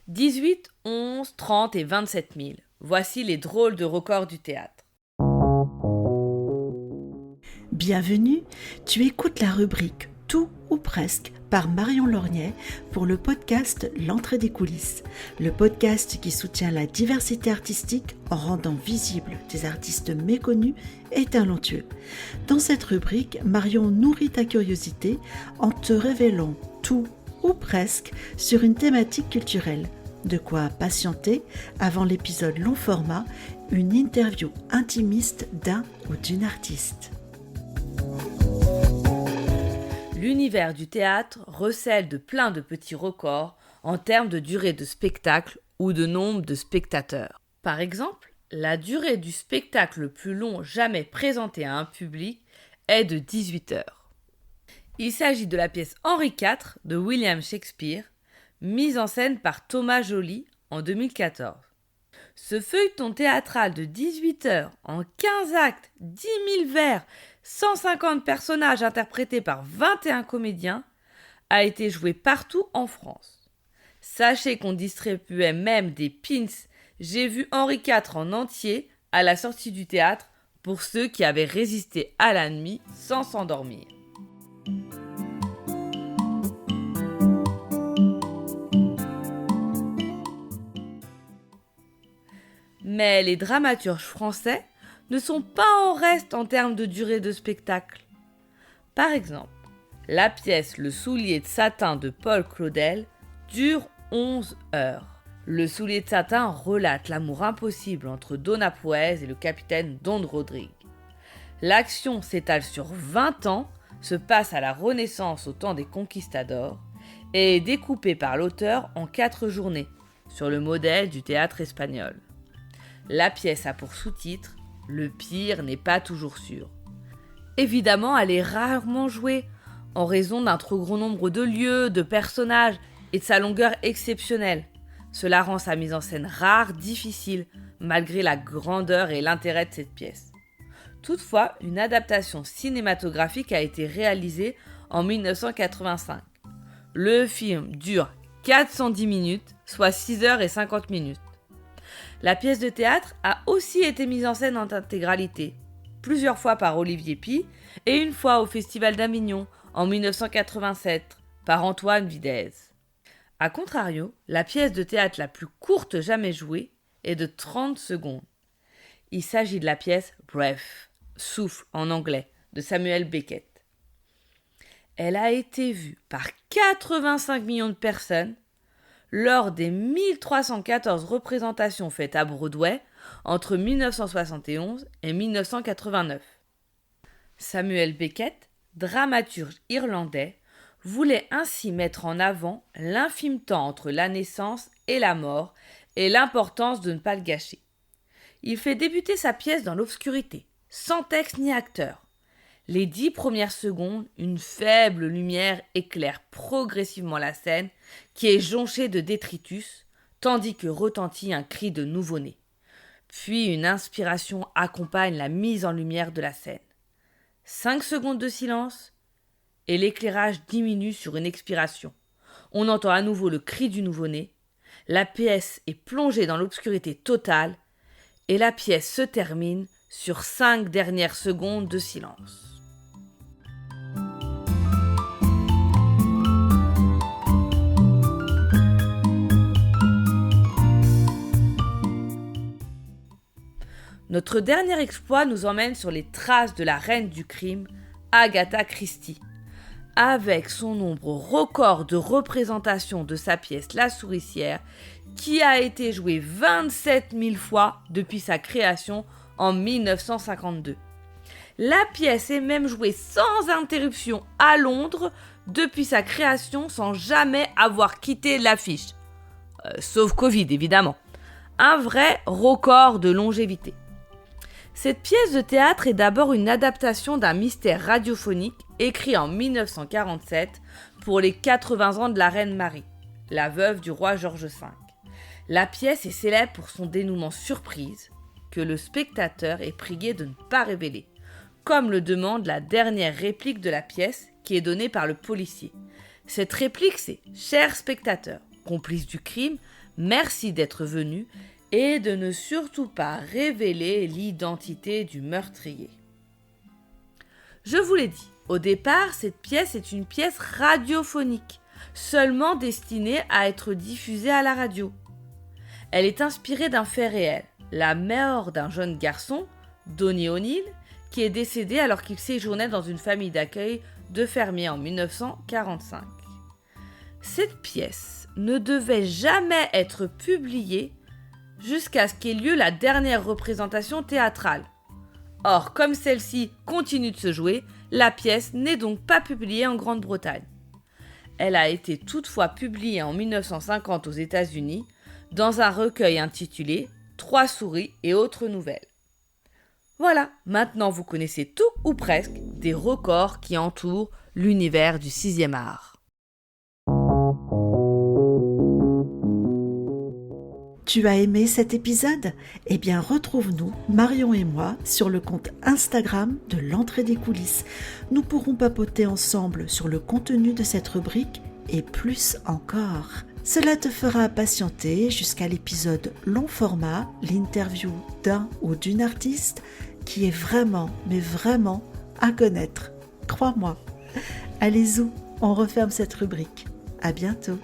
18, 11, 30 et 27 000. Voici les drôles de records du théâtre. Bienvenue, tu écoutes la rubrique Tout ou presque par Marion Lorgnay pour le podcast L'entrée des coulisses, le podcast qui soutient la diversité artistique en rendant visibles des artistes méconnus et talentueux. Dans cette rubrique, Marion nourrit ta curiosité en te révélant tout ou presque sur une thématique culturelle. De quoi patienter avant l'épisode long format, une interview intimiste d'un ou d'une artiste. L'univers du théâtre recèle de plein de petits records en termes de durée de spectacle ou de nombre de spectateurs. Par exemple, la durée du spectacle le plus long jamais présenté à un public est de 18 heures. Il s'agit de la pièce Henri IV de William Shakespeare, mise en scène par Thomas Joly en 2014. Ce feuilleton théâtral de 18 heures en 15 actes, 10 000 vers, 150 personnages interprétés par 21 comédiens a été joué partout en France. Sachez qu'on distribuait même des pins « J'ai vu Henri IV en entier » à la sortie du théâtre pour ceux qui avaient résisté à la nuit sans s'endormir. Mais les dramaturges français ne sont pas en reste en termes de durée de spectacle. Par exemple, la pièce Le soulier de satin de Paul Claudel dure 11 heures. Le soulier de satin relate l'amour impossible entre Dona Poez et le capitaine Don Rodrigue. L'action s'étale sur 20 ans, se passe à la Renaissance au temps des conquistadors et est découpée par l'auteur en 4 journées, sur le modèle du théâtre espagnol. La pièce a pour sous-titre « Le pire n'est pas toujours sûr ». Évidemment, elle est rarement jouée, en raison d'un trop gros nombre de lieux, de personnages et de sa longueur exceptionnelle. Cela rend sa mise en scène rare, difficile, malgré la grandeur et l'intérêt de cette pièce. Toutefois, une adaptation cinématographique a été réalisée en 1985. Le film dure 410 minutes, soit 6 heures et 50 minutes. La pièce de théâtre a aussi été mise en scène en intégralité, plusieurs fois par Olivier Py et une fois au Festival d'Avignon en 1987 par Antoine Videz. A contrario, la pièce de théâtre la plus courte jamais jouée est de 30 secondes. Il s'agit de la pièce Breath, Souffle en anglais, de Samuel Beckett. Elle a été vue par 85 millions de personnes lors des 1314 représentations faites à Broadway entre 1971 et 1989. Samuel Beckett, dramaturge irlandais, voulait ainsi mettre en avant l'infime temps entre la naissance et la mort et l'importance de ne pas le gâcher. Il fait débuter sa pièce dans l'obscurité, sans texte ni acteur. Les 10 premières secondes, une faible lumière éclaire progressivement la scène qui est jonchée de détritus, tandis que retentit un cri de nouveau-né. Puis une inspiration accompagne la mise en lumière de la scène. 5 secondes de silence et l'éclairage diminue sur une expiration. On entend à nouveau le cri du nouveau-né. La pièce est plongée dans l'obscurité totale et la pièce se termine sur 5 dernières secondes de silence. Notre dernier exploit nous emmène sur les traces de la reine du crime, Agatha Christie. Avec son nombre record de représentations de sa pièce La Souricière, qui a été jouée 27 000 fois depuis sa création en 1952. La pièce est même jouée sans interruption à Londres depuis sa création sans jamais avoir quitté l'affiche. Sauf Covid, évidemment. Un vrai record de longévité. Cette pièce de théâtre est d'abord une adaptation d'un mystère radiophonique écrit en 1947 pour les 80 ans de la reine Marie, la veuve du roi George V. La pièce est célèbre pour son dénouement surprise que le spectateur est prié de ne pas révéler, comme le demande la dernière réplique de la pièce qui est donnée par le policier. Cette réplique, c'est « Cher spectateur, complice du crime, Merci d'être venu et de ne surtout pas révéler l'identité du meurtrier. Je vous l'ai dit, au départ, cette pièce est une pièce radiophonique, seulement destinée à être diffusée à la radio. Elle est inspirée d'un fait réel, la mort d'un jeune garçon, Donnie O'Neill, qui est décédé alors qu'il séjournait dans une famille d'accueil de fermiers en 1945. Cette pièce ne devait jamais être publiée jusqu'à ce qu'ait lieu la dernière représentation théâtrale. Or, comme celle-ci continue de se jouer, la pièce n'est donc pas publiée en Grande-Bretagne. Elle a été toutefois publiée en 1950 aux États-Unis dans un recueil intitulé « 3 souris et autres nouvelles ». Voilà, maintenant vous connaissez tout ou presque des records qui entourent l'univers du 6e art. Tu as aimé cet épisode ? Eh bien, retrouve-nous, Marion et moi, sur le compte Instagram de l'entrée des coulisses. Nous pourrons papoter ensemble sur le contenu de cette rubrique et plus encore. Cela te fera patienter jusqu'à l'épisode long format, l'interview d'un ou d'une artiste qui est vraiment, mais vraiment à connaître. Crois-moi. Allez-y, on referme cette rubrique. À bientôt.